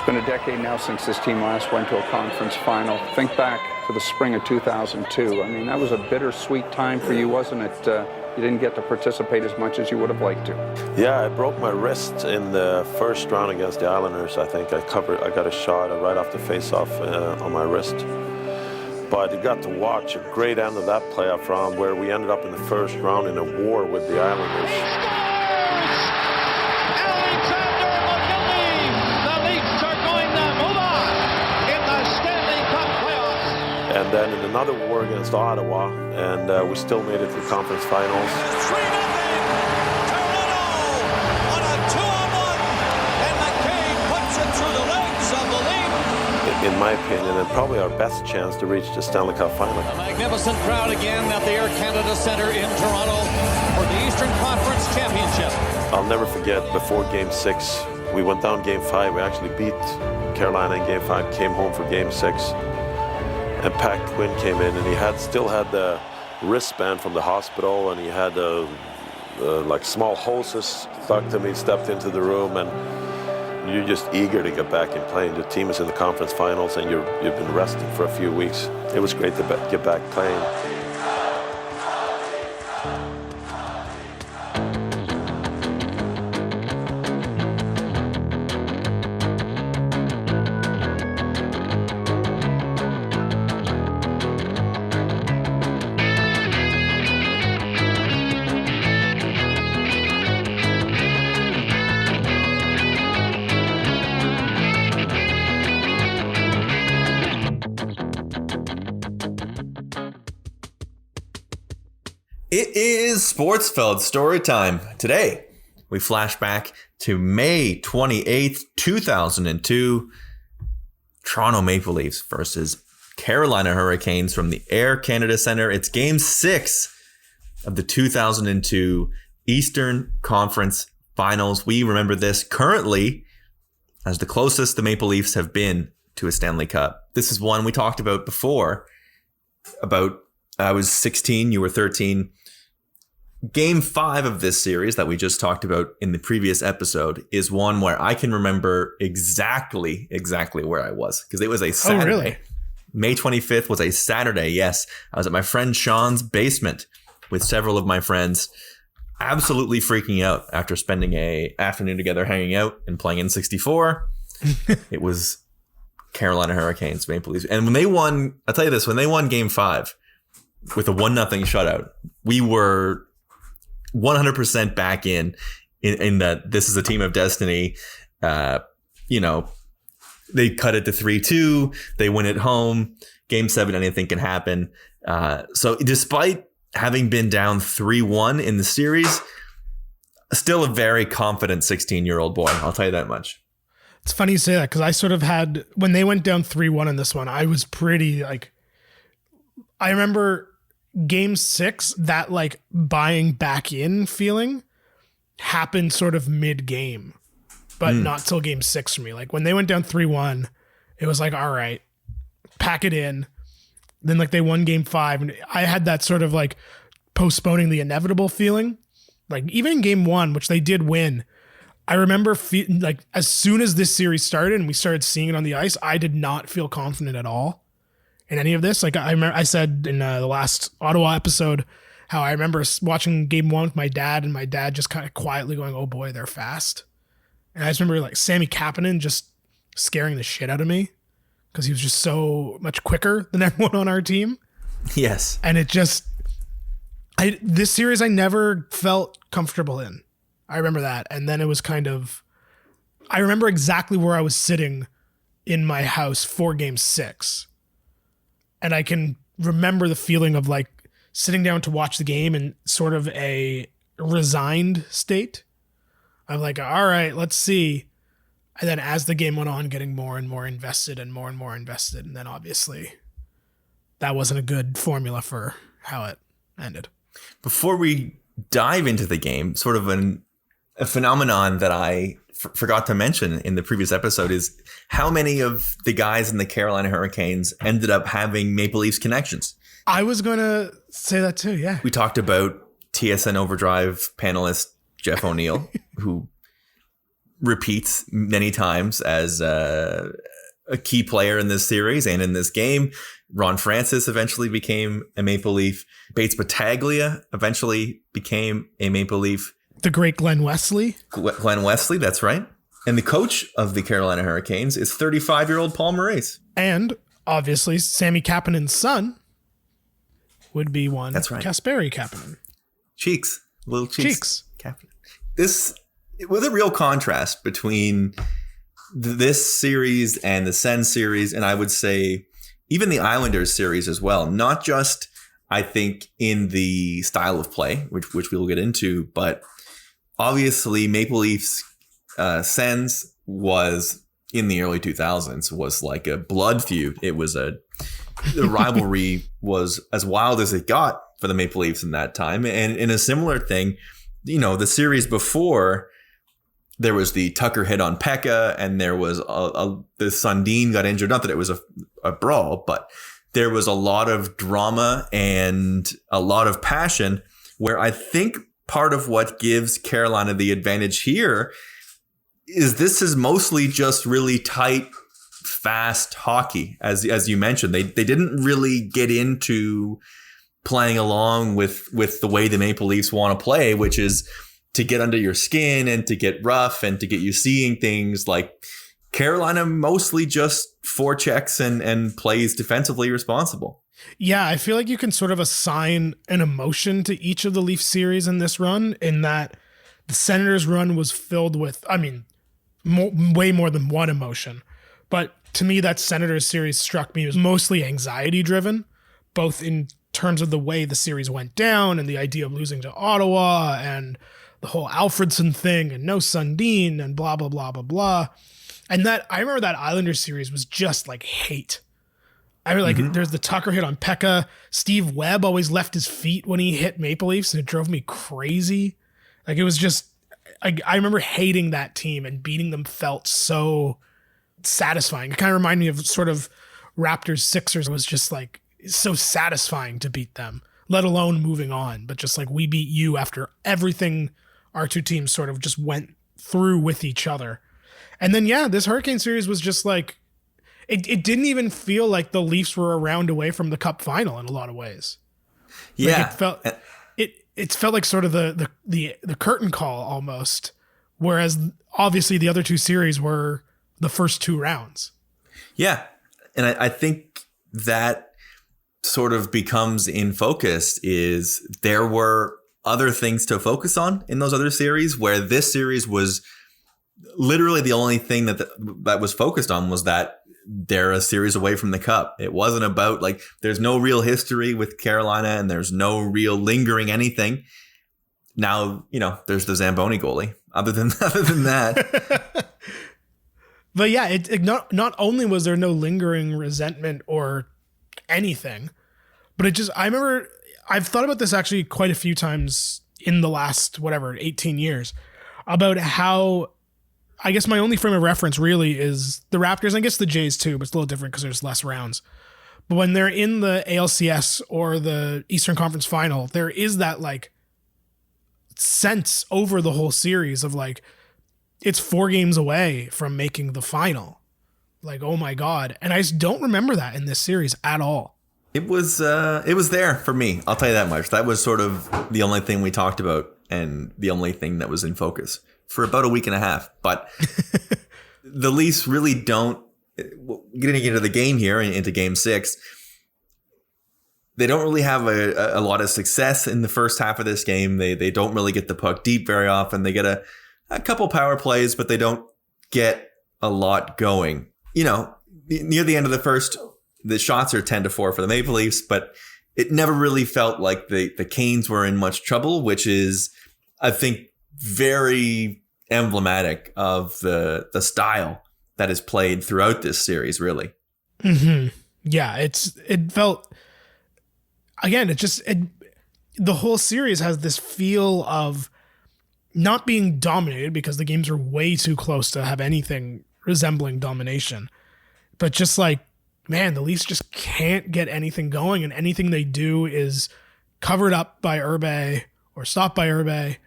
been a decade now since this team last went to a conference final. Think back to the spring of 2002. I mean, that was a bittersweet time for you, wasn't it? You didn't get to participate as much as you would have liked to. Yeah, I broke my wrist in the first round against the Islanders. I think I got a shot right off the face-off on my wrist. But I got to watch a great end of that playoff round where we ended up in the first round in a war with the Islanders. And then in another war against Ottawa, and we still made it to the conference finals. 3-0, Toronto on a 2-on-1, and McCabe puts it through the legs of the lead. In my opinion, and probably our best chance to reach the Stanley Cup Final. A magnificent crowd again at the Air Canada Centre in Toronto for the Eastern Conference Championship. I'll never forget, before Game 6, we went down Game 5. We actually beat Carolina in Game 5, came home for Game 6. And Pat Quinn came in, and he still had the wristband from the hospital, and he had like small hoses stuck to me. Stepped into the room, and you're just eager to get back in playing. The team is in the conference finals, and you've been resting for a few weeks. It was great to get back playing. It is Sportsfeld Storytime. Today, we flash back to May 28th, 2002. Toronto Maple Leafs versus Carolina Hurricanes from the Air Canada Centre. It's Game 6 of the 2002 Eastern Conference Finals. We remember this currently as the closest the Maple Leafs have been to a Stanley Cup. This is one we talked about before. I was 16, you were 13. Game 5 of this series that we just talked about in the previous episode is one where I can remember exactly where I was, because it was a Saturday. Oh, really? May 25th was a Saturday, yes. I was at my friend Sean's basement with several of my friends, absolutely freaking out after spending an afternoon together hanging out and playing N64. It was Carolina Hurricanes, Maple Leafs. And when they won, I'll tell you this, when they won Game 5 with a 1-0 shutout, we were 100% back in that this is a team of destiny. They cut it to 3-2. They win at home. Game 7, anything can happen. So despite having been down 3-1 in the series, still a very confident 16-year-old boy. I'll tell you that much. It's funny you say that, because I sort of had, when they went down 3-1 in this one, I was pretty I remember Game 6, that buying back in feeling happened sort of mid-game, but not till Game 6 for me. When they went down 3-1, it was all right, pack it in. Then they won Game 5, and I had that sort of postponing the inevitable feeling. Even in Game 1, which they did win, I remember as soon as this series started and we started seeing it on the ice, I did not feel confident at all in any of this. I remember I said in the last Ottawa episode how I remember watching Game 1 with my dad, and my dad just kind of quietly going, "Oh boy, they're fast." And I just remember Sammy Kapanen just scaring the shit out of me because he was just so much quicker than everyone on our team. Yes. And this series I never felt comfortable in. I remember that. And then it was I remember exactly where I was sitting in my house for Game 6. And I can remember the feeling of sitting down to watch the game in sort of a resigned state. I'm all right, let's see. And then as the game went on, getting more and more invested and more invested. And then obviously that wasn't a good formula for how it ended. Before we dive into the game, sort of a phenomenon that I forgot to mention in the previous episode is how many of the guys in the Carolina Hurricanes ended up having Maple Leafs connections. I was going to say that too, yeah. We talked about TSN OverDrive panelist Jeff O'Neill, who repeats many times as a key player in this series and in this game. Ron Francis eventually became a Maple Leaf. Bates Battaglia eventually became a Maple Leaf. The great Glenn Wesley. Glenn Wesley, that's right. And the coach of the Carolina Hurricanes is 35-year-old Paul Maurice. And obviously, Sammy Kapanen's son would be one. That's right. Kasperi Kapanen. Cheeks. Little cheeks. Kapanen. This was a real contrast between this series and the Sens series, and I would say even the Islanders series as well. Not just, I think, in the style of play, which we'll get into, but obviously Maple Leafs Sens was in the early 2000s was like a blood feud. It was the rivalry was as wild as it got for the Maple Leafs in that time. And in a similar thing, the series before, there was the Tucker hit on Pekka, and there was the Sundin got injured. Not that it was a brawl, but there was a lot of drama and a lot of passion, where I think part of what gives Carolina the advantage here is this is mostly just really tight, fast hockey. As you mentioned, they didn't really get into playing along with the way the Maple Leafs want to play, which is to get under your skin and to get rough and to get you seeing things. Like Carolina mostly just forechecks and plays defensively responsible. Yeah, I feel like you can sort of assign an emotion to each of the Leaf series in this run, in that the Senators run was filled with, way more than one emotion. But to me, that Senators series struck me as mostly anxiety driven, both in terms of the way the series went down and the idea of losing to Ottawa and the whole Alfredson thing and no Sundin and blah, blah, blah, blah, blah. And that, I remember that Islanders series was just like hate. I remember there's the Tucker hit on Pekka. Steve Webb always left his feet when he hit Maple Leafs, and it drove me crazy. Like, it was just, I remember hating that team, and beating them felt so satisfying. It kind of reminded me of sort of Raptors Sixers. Was just like so satisfying to beat them, let alone moving on. But just like, we beat you after everything our two teams sort of just went through with each other. And then, yeah, this Hurricane series was just like, it didn't even feel like the Leafs were a round away from the Cup final in a lot of ways. Yeah. Like it felt like sort of the curtain call almost, whereas obviously the other two series were the first two rounds. Yeah. And I think that sort of becomes in focus is there were other things to focus on in those other series, where this series was literally the only thing that was focused on was that they're a series away from the Cup. It wasn't about, like, there's no real history with Carolina and there's no real lingering anything. Now, there's the Zamboni goalie. Other than that. But yeah, it not only was there no lingering resentment or anything, but it just, I remember, I've thought about this actually quite a few times in the last, 18 years, about how, I guess my only frame of reference really is the Raptors. I guess the Jays too, but it's a little different because there's less rounds. But when they're in the ALCS or the Eastern Conference Final, there is that like sense over the whole series of like, it's 4 games away from making the final. Like, oh my God. And I just don't remember that in this series at all. It was there for me. I'll tell you that much. That was sort of the only thing we talked about and the only thing that was in focus for about a week and a half. But the Leafs really don't, getting into the game here, into game 6, they don't really have a lot of success in the first half of this game. They don't really get the puck deep very often. They get a couple power plays, but they don't get a lot going. Near the end of the first, the shots are 10-4 for the Maple Leafs, but it never really felt like the Canes were in much trouble, which is, I think, very emblematic of the style that is played throughout this series, really. Mm-hmm. Yeah, it felt, again, the whole series has this feel of not being dominated because the games are way too close to have anything resembling domination, but just like, man, the Leafs just can't get anything going, and anything they do is covered up by Irbe or stopped by Irbe.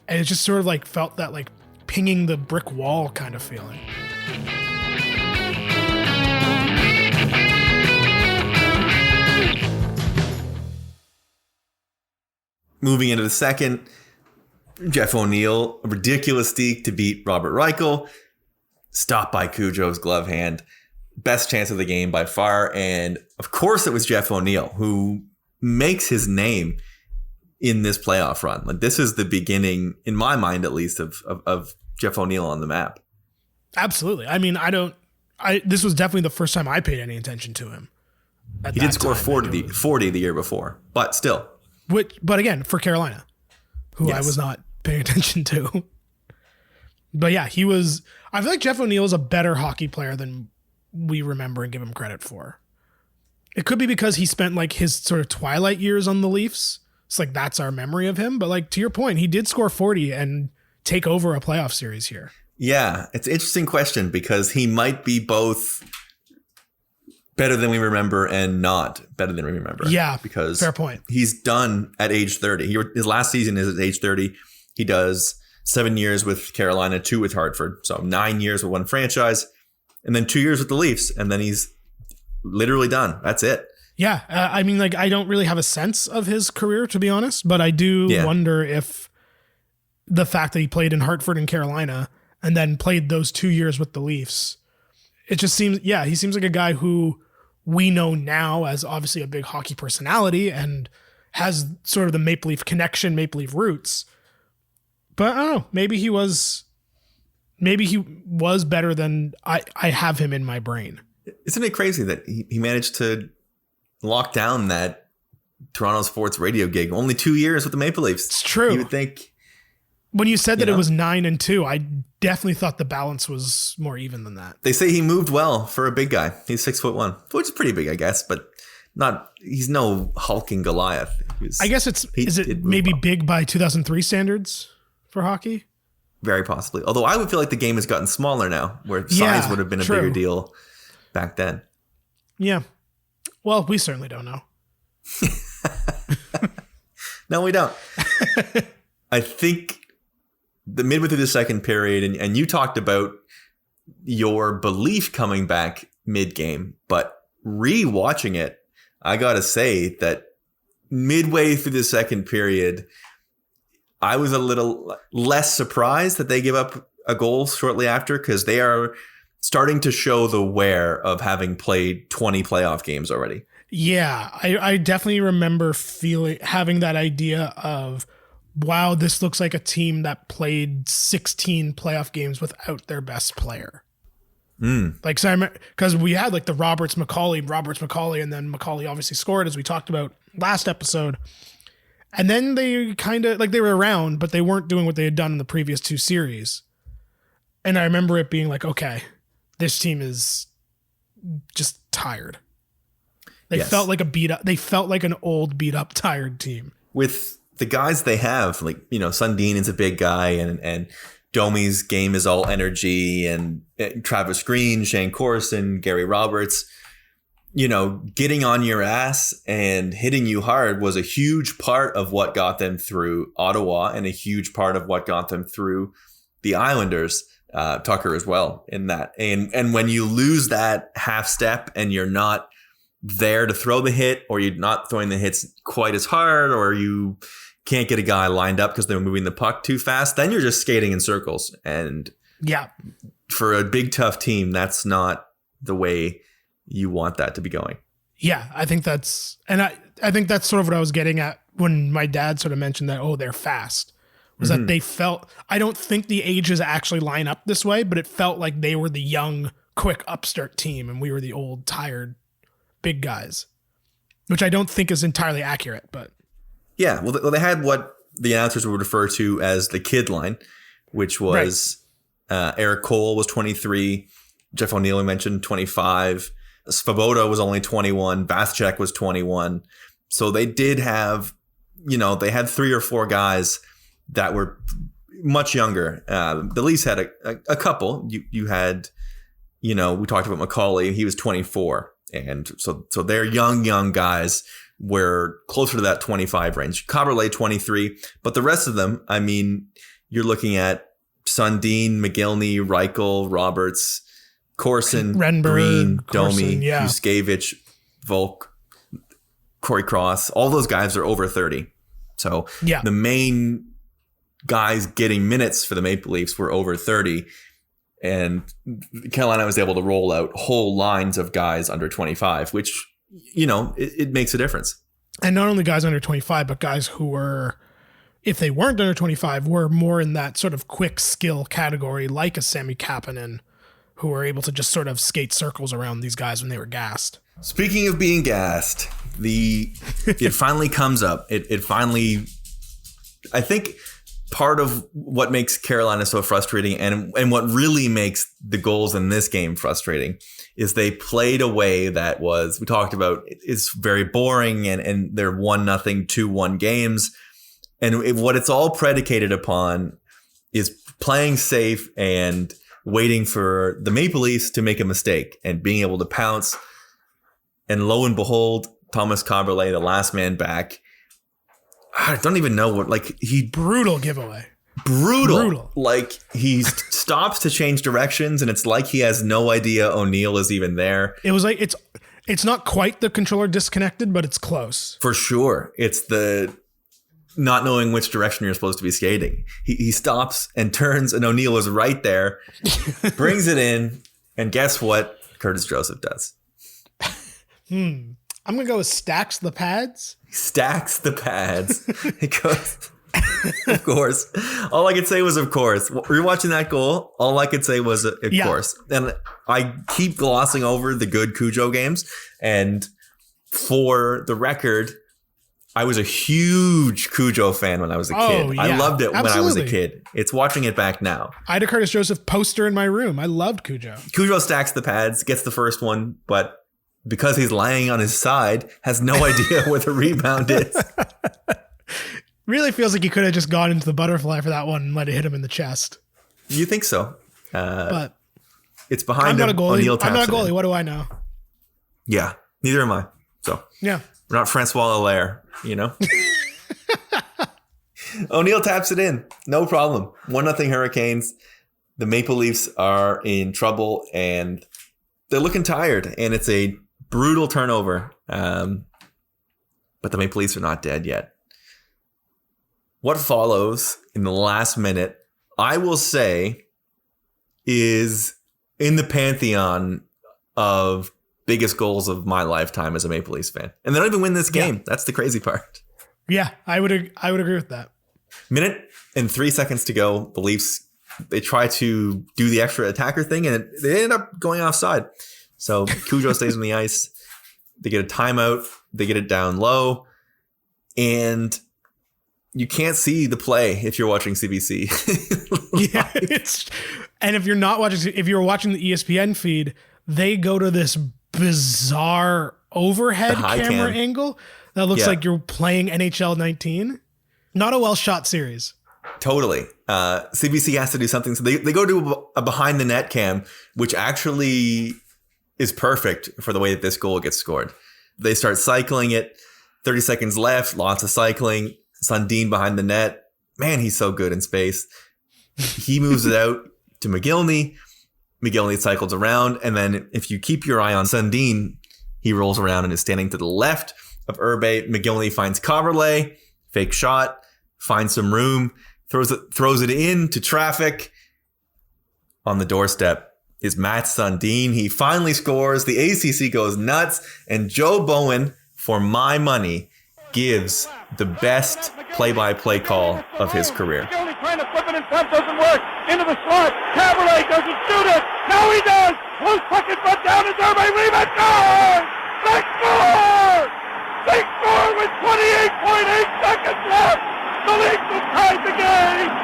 And it just sort of like felt that like pinging the brick wall kind of feeling. Moving into the second, Jeff O'Neill, a ridiculous deke to beat Robert Reichel, stopped by Cujo's glove hand. Best chance of the game by far. And of course it was Jeff O'Neill who makes his name in this playoff run. Like, this is the beginning, in my mind at least, of Jeff O'Neill on the map. Absolutely. I mean, this was definitely the first time I paid any attention to him. He did score 40 the year before, but still. But again, for Carolina, who Yes. I was not paying attention to. But yeah, I feel like Jeff O'Neill is a better hockey player than we remember and give him credit for. It could be because he spent like his sort of twilight years on the Leafs. It's like that's our memory of him. But like, to your point, he did score 40 and take over a playoff series here. Yeah, it's an interesting question because he might be both better than we remember and not better than we remember. Yeah, because fair point. He's done at age 30. His last season is at age 30. He does 7 years with Carolina, 2 with Hartford. So 9 years with one franchise and then 2 years with the Leafs. And then he's literally done. That's it. Yeah. I mean, like, I don't really have a sense of his career, to be honest, but I do wonder if the fact that he played in Hartford and Carolina and then played those 2 years with the Leafs, it just seems, he seems like a guy who we know now as obviously a big hockey personality and has sort of the Maple Leaf connection, Maple Leaf roots. But I don't know, maybe he was better than I have him in my brain. Isn't it crazy that he managed to lock down that Toronto sports radio gig? Only 2 years with the Maple Leafs. It's true. You would think. When you said that it was 9-2, I definitely thought the balance was more even than that. They say he moved well for a big guy. He's 6'1", which is pretty big, I guess, but he's no hulking Goliath. I guess is it maybe big by 2003 standards for hockey? Very possibly. Although I would feel like the game has gotten smaller now, where size would have been a bigger deal back then. Yeah. Well, we certainly don't know. No, we don't. I think the midway through the second period, and you talked about your belief coming back mid-game, but re-watching it, I got to say that midway through the second period, I was a little less surprised that they give up a goal shortly after, because they are starting to show the wear of having played 20 playoff games already. Yeah, I definitely remember having that idea of, wow, this looks like a team that played 16 playoff games without their best player. Like, so I remember, because we had like the Roberts McCauley, and then McCauley obviously scored, as we talked about last episode. And then they kind of, like, they were around, but they weren't doing what they had done in the previous 2 series. And I remember it being like, okay, this team is just tired. They felt like they felt like an old, beat up, tired team. With the guys they have, like, Sundin is a big guy, and Domi's game is all energy, and Travis Green, Shane Corson, Gary Roberts, getting on your ass and hitting you hard was a huge part of what got them through Ottawa, and a huge part of what got them through the Islanders, Tucker as well in that. And when you lose that half step and you're not there to throw the hit, or you're not throwing the hits quite as hard, or you can't get a guy lined up because they're moving the puck too fast, then you're just skating in circles. And for a big, tough team, that's not the way you want that to be going. Yeah, I think that's sort of what I was getting at when my dad sort of mentioned that, they're fast, was that they felt, I don't think the ages actually line up this way, but it felt like they were the young, quick upstart team and we were the old, tired, big guys, which I don't think is entirely accurate, but. Yeah, well, they had what the announcers would refer to as the kid line, which was Eric Cole was 23, Jeff O'Neill, we mentioned, 25, Svoboda was only 21, Vathchek was 21. So they did have, they had 3 or 4 guys that were much younger. The Leafs had a couple. You had, we talked about McCauley, he was 24. And so they're young guys were closer to that 25 range. Coberley 23, but the rest of them, I mean, you're looking at Sundin, McGillney, Reichel, Roberts, Corson, Renberg, Green, Corson, Domi, yeah. Yuskevich, Volk, Corey Cross. All those guys are over 30. So Yeah. the main guys getting minutes for the Maple Leafs were over 30. And Carolina was able to roll out whole lines of guys under 25, which, it makes a difference. And not only guys under 25, but guys who were, if they weren't under 25, were more in that sort of quick skill category, like a Sami Kapanen, who were able to just sort of skate circles around these guys when they were gassed. Speaking of being gassed, it finally comes up. It finally, I think part of what makes Carolina so frustrating and what really makes the goals in this game frustrating is they played a way that was, we talked about, is very boring and they're 1-0, 2-1 games. And what it's all predicated upon is playing safe and waiting for the Maple Leafs to make a mistake and being able to pounce. And lo and behold, Thomas Kaberle, the last man back, I don't even know what, Brutal giveaway. Brutal. Like, he stops to change directions, and it's like he has no idea O'Neill is even there. It was like, it's not quite the controller disconnected, but it's close. For sure. It's the not knowing which direction you're supposed to be skating. He stops and turns, and O'Neill is right there, brings it in, and guess what Curtis Joseph does? I'm going to go with stacks the pads. He stacks the pads. He goes, of course. All I could say was, of course. Rewatching that goal, all I could say was, of course. And I keep glossing over the good Cujo games. And for the record, I was a huge Cujo fan when I was a kid. Yeah, I loved it when I was a absolutely. kid. It's watching it back now. I had a Curtis Joseph poster in my room. I loved Cujo. Cujo stacks the pads, gets the first one, but because he's lying on his side, has no idea where the rebound is. Really feels like he could have just gone into the butterfly for that one and let it hit him in the chest. You think so? But It's behind I'm him. not a goalie. O'Neill I'm taps not a it in. goalie. What do I know? Yeah, neither am I. So Yeah. we're not Francois Allaire, O'Neill taps it in. No problem. 1-0 Hurricanes. The Maple Leafs are in trouble and they're looking tired. And it's a brutal turnover. But the Maple Leafs are not dead yet. What follows in the last minute, I will say, is in the pantheon of biggest goals of my lifetime as a Maple Leafs fan. And they don't even win this game. Yeah. That's the crazy part. Yeah, I would agree with that. Minute and 3 seconds to go. The Leafs, they try to do the extra attacker thing and they end up going offside. So Cujo stays on the ice. They get a timeout. They get it down low. And you can't see the play if you're watching CBC. Yeah, and if you're watching the ESPN feed, they go to this bizarre overhead camera angle that looks like you're playing NHL 19. Not a well shot series. Totally. CBC has to do something. So they go to a behind the net cam, which actually is perfect for the way that this goal gets scored. They start cycling it. 30 seconds left. Lots of cycling. Sundin behind the net. Man, he's so good in space. He moves it out to McGillney. McGillney cycles around. And then if you keep your eye on Sundin, he rolls around and is standing to the left of Irbe. McGillney finds Kaberle. Fake shot. Finds some room. Throws it into traffic. On the doorstep is Matt Sundin. He finally scores. The ACC goes nuts. And Joe Bowen, for my money, gives the best play-by-play call of his career. McGillney trying to flip it in front, doesn't work. Into the slot. Kaberle doesn't shoot it. Now he does. Loose puck in front, down is Irbe. Rebound, score! They score! They score with 28.8 seconds left. The Leafs have tied the game.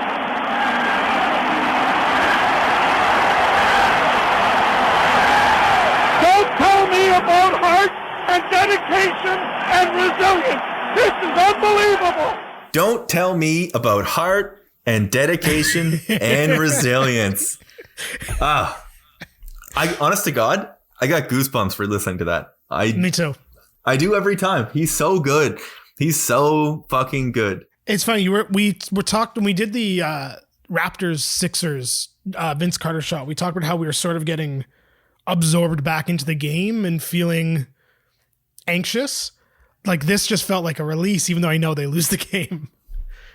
Don't tell me about heart and dedication and resilience. This is unbelievable. Don't tell me about heart and dedication and resilience. Honest to God, I got goosebumps for listening to that. Me too. I do every time. He's so good. He's so fucking good. It's funny. We were talking. We did the Raptors, Sixers, Vince Carter shot. We talked about how we were sort of getting absorbed back into the game and feeling anxious. Like this just felt like a release, even though I know they lose the game.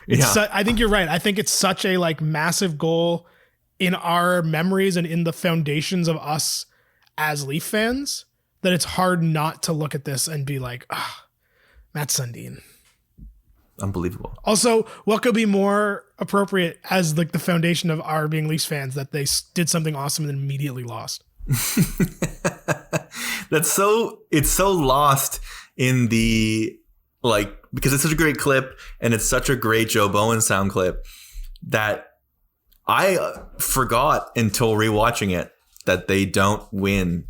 I think you're right. I think it's such a like massive goal in our memories and in the foundations of us as Leaf fans that it's hard not to look at this and be like, Matt Sundin. Unbelievable. Also, what could be more appropriate as like the foundation of our being Leafs fans that they did something awesome and then immediately lost? It's so lost in the, like, because it's such a great clip and it's such a great Joe Bowen sound clip that I forgot until rewatching it that they don't win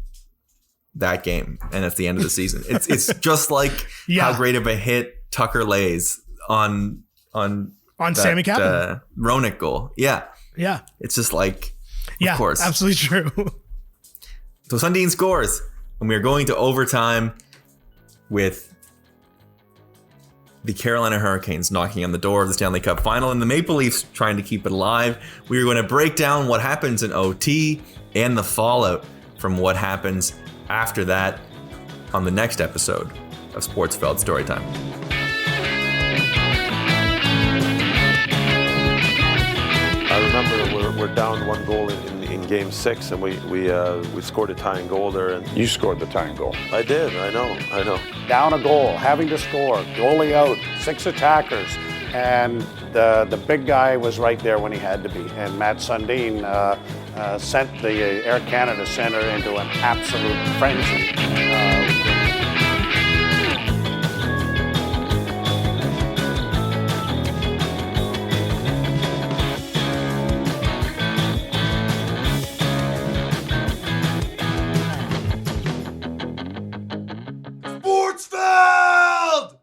that game and it's the end of the season. It's just like how great of a hit Tucker lays on that, Sammy Kapanen. Roenick goal. Yeah. It's just like, of course. Absolutely true. So Sundin scores, and we are going to overtime with the Carolina Hurricanes knocking on the door of the Stanley Cup Final and the Maple Leafs trying to keep it alive. We are going to break down what happens in OT and the fallout from what happens after that on the next episode of Sportsfeld Storytime. I remember we're down 1 goal in Game 6, and we scored a tying goal there. And You scored the tying goal. I did. I know. Down a goal, having to score, goalie out, 6 attackers, and the big guy was right there when he had to be. And Matt Sundin sent the Air Canada Centre into an absolute frenzy. Sportsfeld!